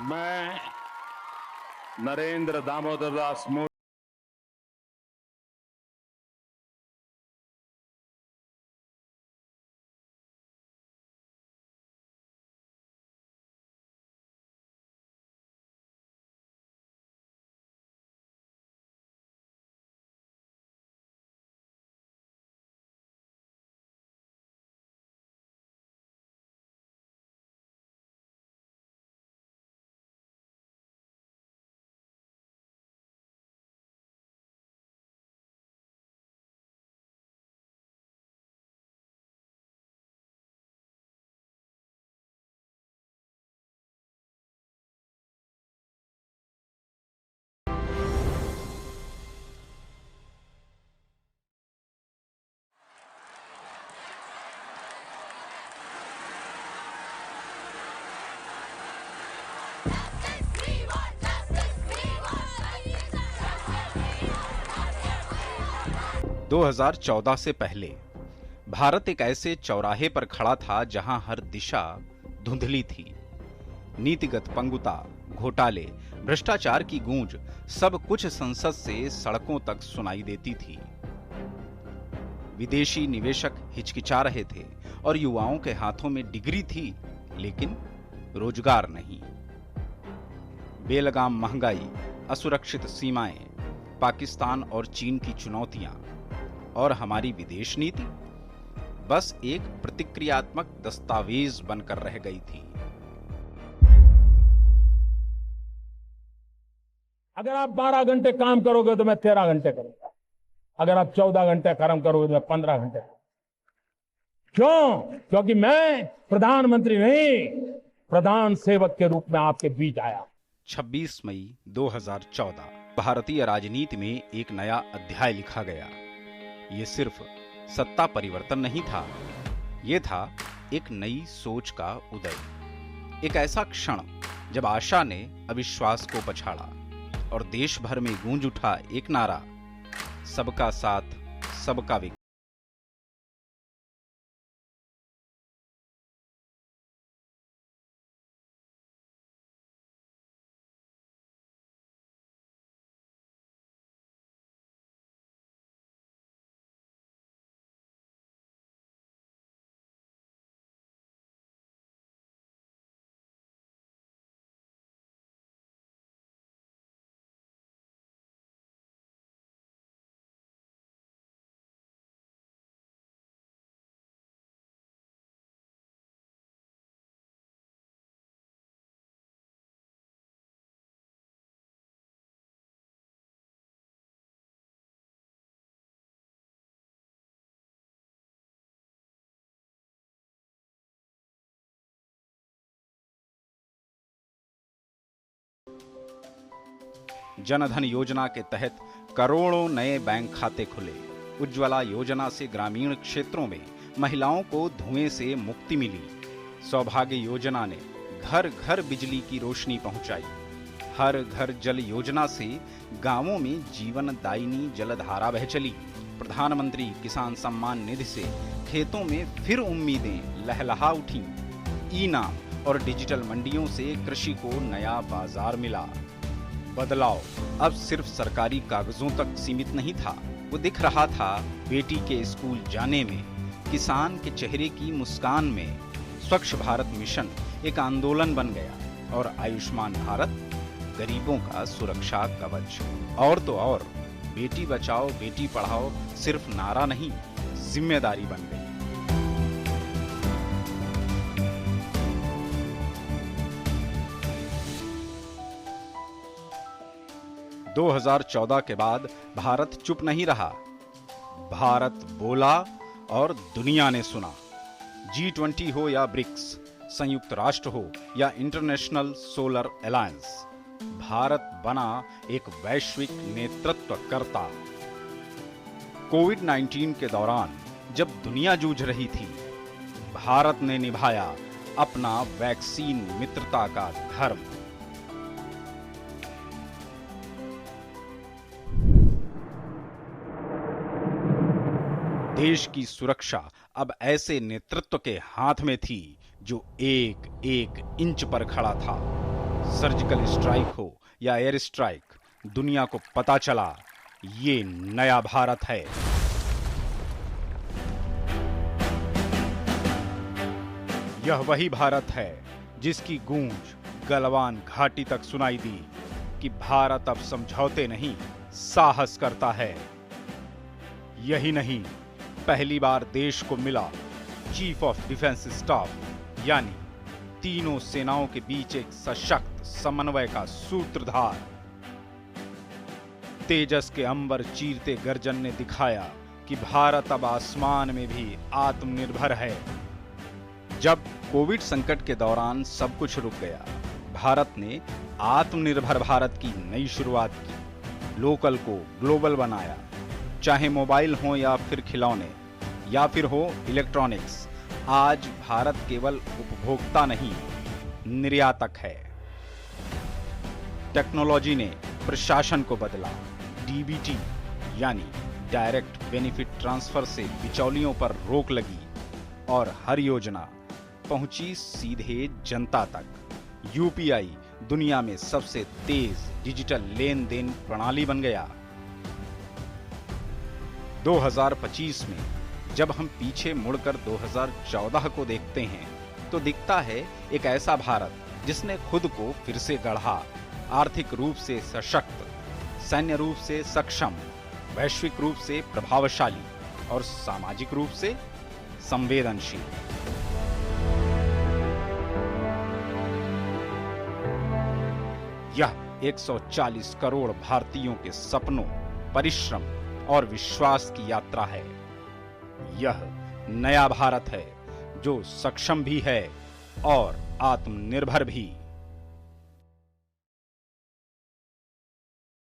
मैं नरेंद्र दामोदर दास मोदी – 2014 से पहले भारत एक ऐसे चौराहे पर खड़ा था जहां हर दिशा धुंधली थी। नीतिगत पंगुता, घोटाले, भ्रष्टाचार की गूंज सब कुछ संसद से सड़कों तक सुनाई देती थी। विदेशी निवेशक हिचकिचा रहे थे और युवाओं के हाथों में डिग्री थी, लेकिन रोजगार नहीं। बेलगाम महंगाई, असुरक्षित सीमाएं, पाकिस्तान और चीन की चुनौतियां और हमारी विदेश नीति बस एक प्रतिक्रियात्मक दस्तावेज बनकर रह गई थी। अगर आप 12 घंटे काम करोगे तो मैं 13 घंटे करूंगा। अगर आप 14 घंटे काम करोगे तो मैं 15 घंटे करूंगा। क्यों? क्योंकि मैं प्रधानमंत्री नहीं, प्रधान सेवक के रूप में आपके बीच आया। 26 मई 2014 भारतीय राजनीति में एक नया अध्याय लिखा गया। ये सिर्फ सत्ता परिवर्तन नहीं था, ये था एक नई सोच का उदय। एक ऐसा क्षण जब आशा ने अविश्वास को पछाड़ा और देश भर में गूंज उठा एक नारा, सबका साथ, सबका विकास। जनधन योजना के तहत करोड़ों नए बैंक खाते खुले। उज्ज्वला योजना से ग्रामीण क्षेत्रों में महिलाओं को धुएं से मुक्ति मिली। सौभाग्य योजना ने घर घर बिजली की रोशनी पहुंचाई। हर घर जल योजना से गांवों में जीवनदायिनी जलधारा बह चली। प्रधानमंत्री किसान सम्मान निधि से खेतों में फिर उम्मीदें लहलहा उठीं। ई नाम और डिजिटल मंडियों से कृषि को नया बाजार मिला। बदलाव अब सिर्फ सरकारी कागजों तक सीमित नहीं था, वो दिख रहा था बेटी के स्कूल जाने में, किसान के चेहरे की मुस्कान में। स्वच्छ भारत मिशन एक आंदोलन बन गया और आयुष्मान भारत गरीबों का सुरक्षा कवच। और तो और बेटी बचाओ बेटी पढ़ाओ सिर्फ नारा नहीं, जिम्मेदारी बन गई। 2014 के बाद भारत चुप नहीं रहा। भारत बोला और दुनिया ने सुना। G20 हो या ब्रिक्स, संयुक्त राष्ट्र हो या इंटरनेशनल सोलर अलायंस, भारत बना एक वैश्विक नेतृत्वकर्ता। कोविड-19 के दौरान जब दुनिया जूझ रही थी, भारत ने निभाया अपना वैक्सीन मित्रता का धर्म। देश की सुरक्षा अब ऐसे नेतृत्व के हाथ में थी जो एक एक इंच पर खड़ा था। सर्जिकल स्ट्राइक हो या एयर स्ट्राइक, दुनिया को पता चला ये नया भारत है। यह वही भारत है जिसकी गूंज गलवान घाटी तक सुनाई दी कि भारत अब समझौते नहीं, साहस करता है। यही नहीं, पहली बार देश को मिला चीफ ऑफ डिफेंस स्टाफ, यानी तीनों सेनाओं के बीच एक सशक्त समन्वय का सूत्रधार। तेजस के अंबर चीरते गर्जन ने दिखाया कि भारत अब आसमान में भी आत्मनिर्भर है। जब कोविड संकट के दौरान सब कुछ रुक गया, भारत ने आत्मनिर्भर भारत की नई शुरुआत की। लोकल को ग्लोबल बनाया, चाहे मोबाइल हो या फिर खिलौने या फिर हो इलेक्ट्रॉनिक्स। आज भारत केवल उपभोक्ता नहीं, निर्यातक है। टेक्नोलॉजी ने प्रशासन को बदला। डीबीटी यानी डायरेक्ट बेनिफिट ट्रांसफर से बिचौलियों पर रोक लगी और हर योजना पहुंची सीधे जनता तक। यूपीआई दुनिया में सबसे तेज डिजिटल लेन देन प्रणाली बन गया। 2025 में जब हम पीछे मुड़कर 2014 को देखते हैं तो दिखता है एक ऐसा भारत जिसने खुद को फिर से गढ़ा, आर्थिक रूप से सशक्त, सैन्य रूप से सक्षम, वैश्विक रूप से प्रभावशाली और सामाजिक रूप से संवेदनशील। यह 140 करोड़ भारतीयों के सपनों, परिश्रम और विश्वास की यात्रा है। यह नया भारत है जो सक्षम भी है और आत्मनिर्भर भी।